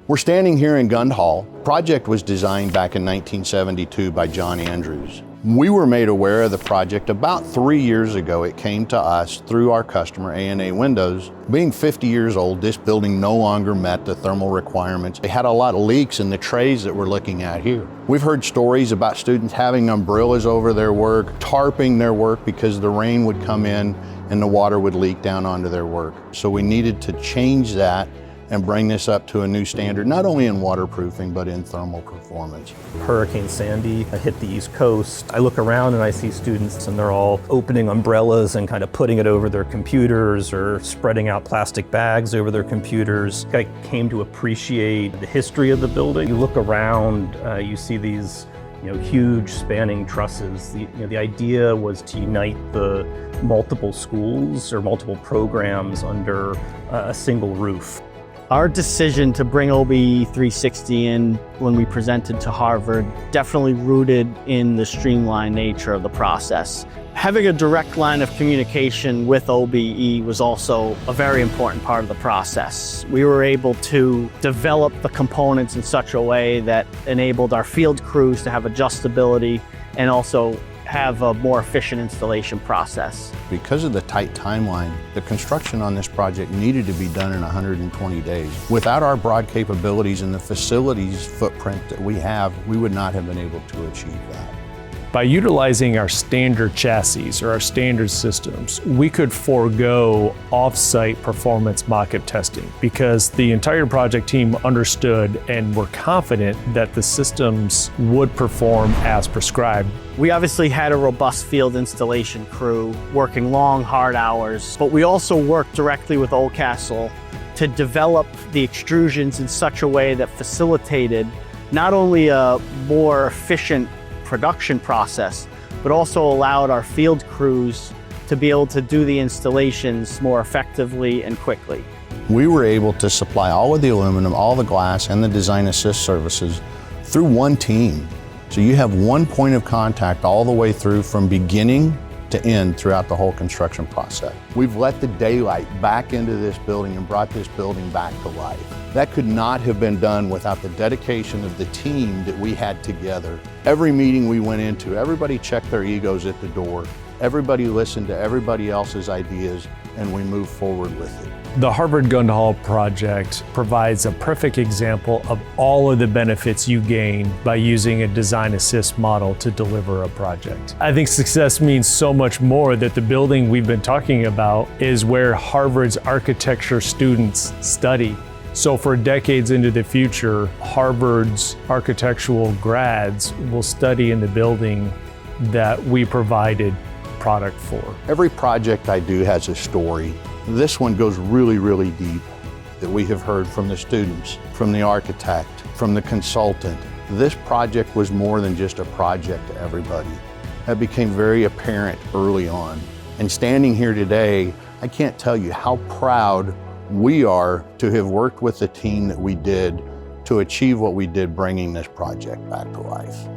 We're standing here in Gund Hall. Project was designed back in 1972 by John Andrews. We were made aware of the project about 3 years ago. It came to us through our customer, A&A Windows. Being 50 years old, this building no longer met the thermal requirements. They had a lot of leaks in the trays that we're looking at here. We've heard stories about students having umbrellas over their work, tarping their work because the rain would come in and the water would leak down onto their work. So we needed to change that and bring this up to a new standard, not only in waterproofing, but in thermal performance. Hurricane Sandy hit the East Coast. I look around and I see students and they're all opening umbrellas and kind of putting it over their computers or spreading out plastic bags over their computers. I came to appreciate the history of the building. You look around, you see these huge spanning trusses. The idea was to unite the multiple schools or multiple programs under a single roof. Our decision to bring OBE 360 in when we presented to Harvard definitely rooted in the streamlined nature of the process. Having a direct line of communication with OBE was also a very important part of the process. We were able to develop the components in such a way that enabled our field crews to have adjustability and also have a more efficient installation process. Because of the tight timeline, the construction on this project needed to be done in 120 days. Without our broad capabilities and the facilities footprint that we have, we would not have been able to achieve that. By utilizing our standard chassis or our standard systems, we could forego off-site performance mock-up testing because the entire project team understood and were confident that the systems would perform as prescribed. We obviously had a robust field installation crew working long, hard hours, but we also worked directly with Oldcastle to develop the extrusions in such a way that facilitated not only a more efficient production process, but also allowed our field crews to be able to do the installations more effectively and quickly. We were able to supply all of the aluminum, all the glass, and the design assist services through one team. So you have one point of contact all the way through from beginning to end throughout the whole construction process. We've let the daylight back into this building and brought this building back to life. That could not have been done without the dedication of the team that we had together. Every meeting we went into, everybody checked their egos at the door. Everybody listened to everybody else's ideas, and we moved forward with it. The Harvard Gund Hall project provides a perfect example of all of the benefits you gain by using a design assist model to deliver a project. I think success means so much more that the building we've been talking about is where Harvard's architecture students study. So for decades into the future, Harvard's architectural grads will study in the building that we provided product for. Every project I do has a story. This one goes really, really deep that we have heard from the students, from the architect, from the consultant. This project was more than just a project to everybody. That became very apparent early on. And standing here today, I can't tell you how proud we are to have worked with the team that we did to achieve what we did, bringing this project back to life.